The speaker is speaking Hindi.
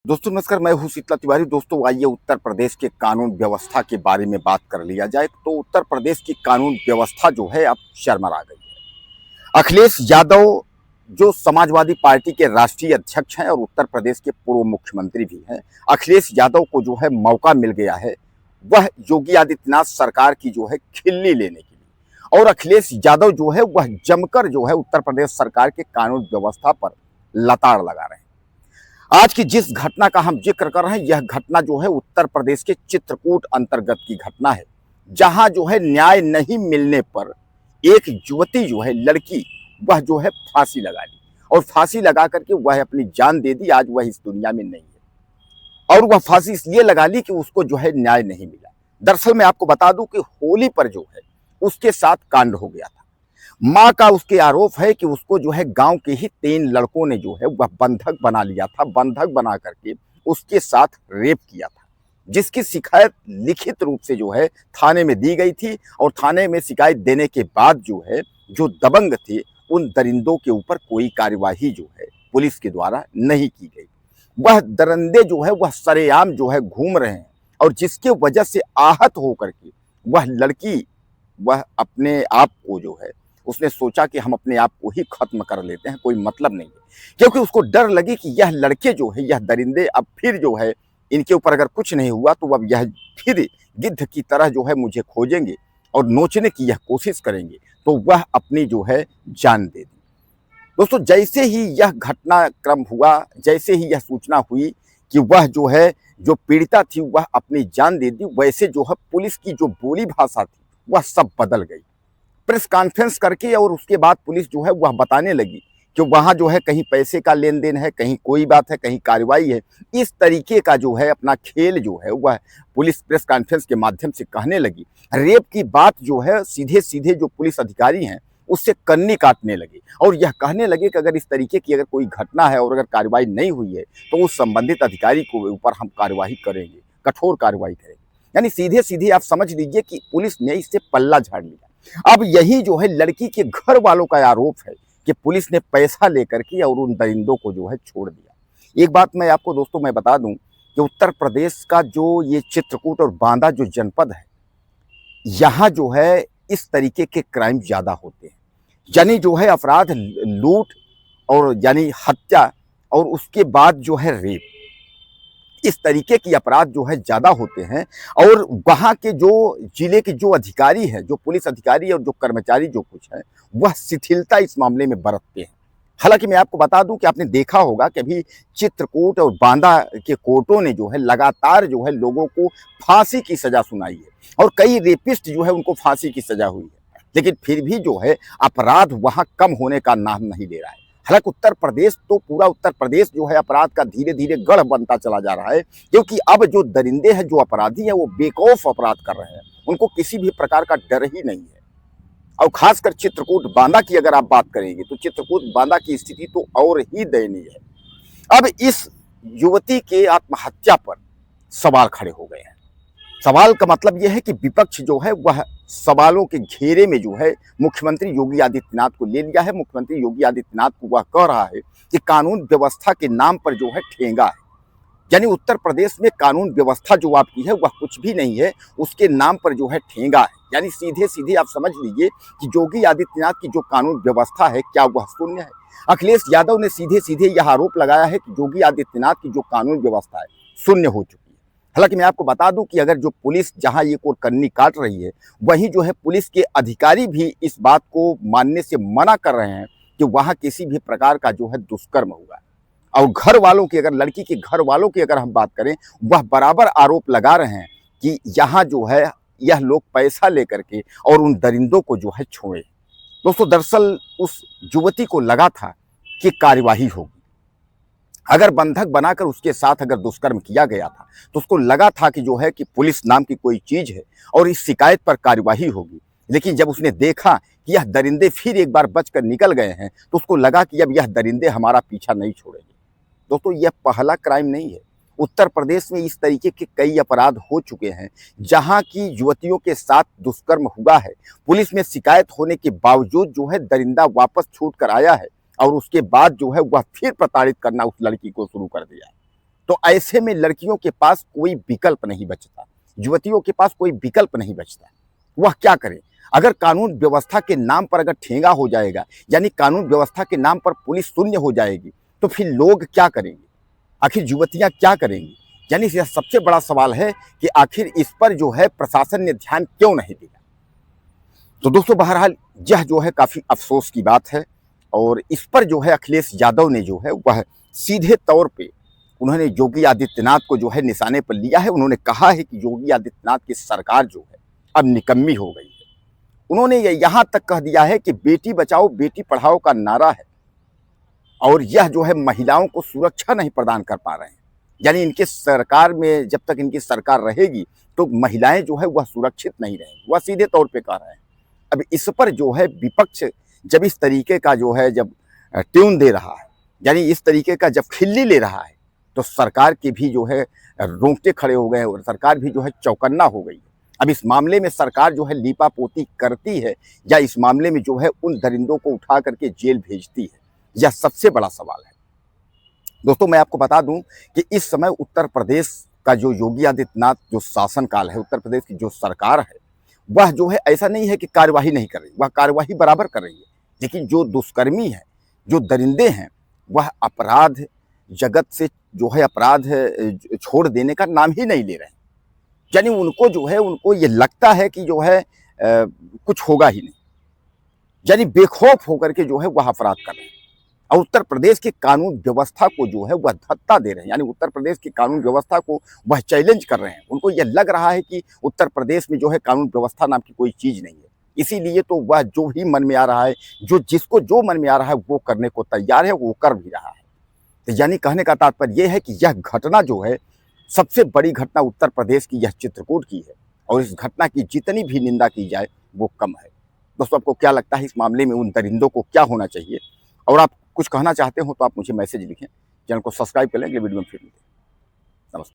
दोस्तों नमस्कार, मैं हूं शीतला तिवारी। दोस्तों आइए उत्तर प्रदेश के कानून व्यवस्था के बारे में बात कर लिया जाए। तो उत्तर प्रदेश की कानून व्यवस्था जो है अब शर्मरा गई है। अखिलेश यादव जो समाजवादी पार्टी के राष्ट्रीय अध्यक्ष हैं और उत्तर प्रदेश के पूर्व मुख्यमंत्री भी हैं, अखिलेश यादव को जो है मौका मिल गया है वह योगी आदित्यनाथ सरकार की जो है खिल्ली लेने के लिए। और अखिलेश यादव जो है वह जमकर जो है उत्तर प्रदेश सरकार के कानून व्यवस्था पर लताड़ लगा रहे हैं। आज की जिस घटना का हम जिक्र कर रहे हैं, यह घटना जो है उत्तर प्रदेश के चित्रकूट अंतर्गत की घटना है, जहां जो है न्याय नहीं मिलने पर एक युवती जो है लड़की वह जो है फांसी लगा ली और फांसी लगा करके वह अपनी जान दे दी। आज वह इस दुनिया में नहीं है और वह फांसी इसलिए लगा ली कि उसको जो है न्याय नहीं मिला। दरअसल मैं आपको बता दूं कि होली पर जो है उसके साथ कांड हो गया था। मां का उसके आरोप है कि उसको जो है गांव के ही 3 लड़कों ने जो है वह बंधक बना लिया था, बंधक बना करके उसके साथ रेप किया था, जिसकी शिकायत लिखित रूप से जो है थाने में दी गई थी। और थाने में शिकायत देने के बाद जो है जो दबंग थे उन दरिंदों के ऊपर कोई कार्यवाही जो है पुलिस के द्वारा नहीं की गई। वह दरिंदे जो है वह सरेआम जो है घूम रहे हैं और जिसके वजह से आहत होकर के वह लड़की वह अपने आप को जो है उसने सोचा कि हम अपने आप को ही खत्म कर लेते हैं, कोई मतलब नहीं है। क्योंकि उसको डर लगी कि यह लड़के जो है यह दरिंदे अब फिर जो है इनके ऊपर अगर कुछ नहीं हुआ तो अब यह फिर गिद्ध की तरह जो है मुझे खोजेंगे और नोचने की यह कोशिश करेंगे, तो वह अपनी जो है जान दे दी। दोस्तों जैसे ही यह घटनाक्रम हुआ, जैसे ही यह सूचना हुई कि वह जो है जो पीड़िता थी वह अपनी जान दे दी, वैसे जो है पुलिस की जो बोली भाषा थी वह सब बदल गई। प्रेस कॉन्फ्रेंस करके और उसके बाद पुलिस जो है वह बताने लगी कि वहाँ जो है कहीं पैसे का लेन देन है, कहीं कोई बात है, कहीं कार्रवाई है। इस तरीके का जो है अपना खेल जो है वह पुलिस प्रेस कॉन्फ्रेंस के माध्यम से कहने लगी। रेप की बात जो है सीधे सीधे जो पुलिस अधिकारी हैं उससे कन्नी काटने लगे और यह कहने लगे कि अगर इस तरीके की अगर कोई घटना है और अगर कार्रवाई नहीं हुई है तो उस संबंधित अधिकारी को ऊपर हम कार्रवाई करेंगे, कठोर कार्रवाई करेंगे। यानी सीधे सीधे आप समझ लीजिए कि पुलिस ने इससे पल्ला झाड़ लिया। अब यही जो है लड़की के घर वालों का आरोप है कि पुलिस ने पैसा लेकर के और उन दरिंदों को जो है छोड़ दिया। एक बात मैं आपको दोस्तों मैं बता दूं कि उत्तर प्रदेश का जो ये चित्रकूट और बांदा जो जनपद है, यहाँ जो है इस तरीके के क्राइम ज़्यादा होते हैं। यानी जो है अपराध लूट और यानी हत्या और उसके बाद जो है रेप, इस तरीके की अपराध जो है ज़्यादा होते हैं। और वहाँ के जो जिले के जो अधिकारी हैं, जो पुलिस अधिकारी और जो कर्मचारी जो कुछ हैं, वह शिथिलता इस मामले में बरतते हैं। हालांकि मैं आपको बता दूं कि आपने देखा होगा कि अभी चित्रकूट और बांदा के कोर्टों ने जो है लगातार जो है लोगों को फांसी की सजा सुनाई है और कई रेपिस्ट जो है उनको फांसी की सजा हुई है, लेकिन फिर भी जो है अपराध वहाँ कम होने का नाम नहीं ले रहा है। हालांकि उत्तर प्रदेश तो पूरा उत्तर प्रदेश जो है अपराध का धीरे धीरे गढ़ बनता चला जा रहा है, क्योंकि अब जो दरिंदे हैं, जो अपराधी हैं, वो बेखौफ अपराध कर रहे हैं, उनको किसी भी प्रकार का डर ही नहीं है। और खासकर चित्रकूट बांदा की अगर आप बात करेंगे तो चित्रकूट बांदा की स्थिति तो और ही दयनीय है। अब इस युवती के आत्महत्या पर सवाल खड़े हो गए हैं। सवाल का मतलब यह है कि विपक्ष जो है वह सवालों के घेरे में जो है मुख्यमंत्री योगी आदित्यनाथ को ले लिया है। मुख्यमंत्री योगी आदित्यनाथ को वह कह रहा है कि कानून व्यवस्था के नाम पर जो है ठेंगा है। यानी उत्तर प्रदेश में कानून व्यवस्था जो आपकी है वह कुछ भी नहीं है, उसके नाम पर जो है ठेंगा है। यानी सीधे सीधे आप समझ लीजिए कि योगी आदित्यनाथ की जो कानून व्यवस्था है क्या वह शून्य है। अखिलेश यादव ने सीधे सीधे यह आरोप लगाया है कि योगी आदित्यनाथ की जो कानून व्यवस्था है शून्य हो चुकी है। हालांकि मैं आपको बता दूं कि अगर जो पुलिस जहां ये कोई कन्नी काट रही है, वहीं जो है पुलिस के अधिकारी भी इस बात को मानने से मना कर रहे हैं कि वहां किसी भी प्रकार का जो है दुष्कर्म हुआ। और घर वालों की अगर लड़की के घर वालों की अगर हम बात करें, वह बराबर आरोप लगा रहे हैं कि यहाँ जो है यह लोग पैसा लेकर के और उन दरिंदों को जो है छोड़े। दोस्तों दरअसल उस युवती को लगा था कि कार्यवाही होगी, अगर बंधक बनाकर उसके साथ अगर दुष्कर्म किया गया था तो उसको लगा था कि जो है कि पुलिस नाम की कोई चीज है और इस शिकायत पर कार्यवाही होगी। लेकिन जब उसने देखा कि यह दरिंदे फिर एक बार बचकर निकल गए हैं तो उसको लगा कि अब यह दरिंदे हमारा पीछा नहीं छोड़ेंगे। दोस्तों यह पहला क्राइम नहीं है। उत्तर प्रदेश में इस तरीके के कई अपराध हो चुके हैं जहां की युवतियों के साथ दुष्कर्म हुआ है। पुलिस में शिकायत होने के बावजूद जो है दरिंदा वापस छूट कर आया है और उसके बाद जो है वह फिर प्रताड़ित करना उस लड़की को शुरू कर दिया। तो ऐसे में लड़कियों के पास कोई विकल्प नहीं बचता, युवतियों के पास कोई विकल्प नहीं बचता। वह क्या करें? अगर कानून व्यवस्था के नाम पर अगर ठेंगा हो जाएगा, यानी कानून व्यवस्था के नाम पर पुलिस शून्य हो जाएगी, तो फिर लोग क्या करेंगे? आखिर युवतियां क्या करेंगी? यानी यह सबसे बड़ा सवाल है कि आखिर इस पर जो है प्रशासन ने ध्यान क्यों नहीं दिया। तो दोस्तों, बहरहाल यह जो है काफी अफसोस की बात है, और इस पर जो है अखिलेश यादव ने जो है वह सीधे तौर पे उन्होंने योगी आदित्यनाथ को जो है निशाने पर लिया है। उन्होंने कहा है कि योगी आदित्यनाथ की सरकार जो है अब निकम्मी हो गई है। उन्होंने यहां तक कह दिया है कि बेटी बचाओ बेटी पढ़ाओ का नारा है, और यह जो है महिलाओं को सुरक्षा नहीं प्रदान कर पा रहे हैं। यानी इनके सरकार में जब तक इनकी सरकार रहेगी तो महिलाएं जो है वह सुरक्षित नहीं रहेंगी, वह सीधे तौर पे कह रहे हैं। अब इस पर जो है विपक्ष जब इस तरीके का जो है जब ट्यून दे रहा है, यानी इस तरीके का जब खिल्ली ले रहा है, तो सरकार के भी जो है रोंगटे खड़े हो गए और सरकार भी जो है चौकन्ना हो गई है। अब इस मामले में सरकार जो है लीपापोती करती है, या इस मामले में जो है उन दरिंदों को उठा करके जेल भेजती है, यह सबसे बड़ा सवाल है। दोस्तों, मैं आपको बता दूं कि इस समय उत्तर प्रदेश का जो योगी आदित्यनाथ जो शासनकाल है, उत्तर प्रदेश की जो सरकार है, वह जो है ऐसा नहीं है कि कार्यवाही नहीं कर रही, वह कार्यवाही बराबर कर रही है। लेकिन जो दुष्कर्मी है, जो दरिंदे हैं, वह अपराध जगत से जो है अपराध छोड़ देने का नाम ही नहीं ले रहे हैं। यानी उनको जो है उनको ये लगता है कि जो है कुछ होगा ही नहीं, यानी बेखौफ होकर के जो है वह अपराध कर रहे हैं, और उत्तर प्रदेश की कानून व्यवस्था को जो है वह धत्ता दे रहे हैं। यानी उत्तर प्रदेश की कानून व्यवस्था को वह चैलेंज कर रहे हैं। उनको यह लग रहा है कि उत्तर प्रदेश में जो है कानून व्यवस्था नाम की कोई चीज नहीं है, इसीलिए तो वह जो भी मन में आ रहा है, जिसको जो मन में आ रहा है वो करने को तैयार है, वो कर भी रहा है। तो यानी कहने का तात्पर्य यह है कि यह घटना जो है सबसे बड़ी घटना उत्तर प्रदेश की यह चित्रकूट की है, और इस घटना की जितनी भी निंदा की जाए वो कम है। दोस्तों, आपको क्या लगता है इस मामले में उन दरिंदों को क्या होना चाहिए? और आप कुछ कहना चाहते हो तो आप मुझे मैसेज लिखें। चैनल को सब्सक्राइब कर लें। अगले वीडियो में फिर मिलते हैं।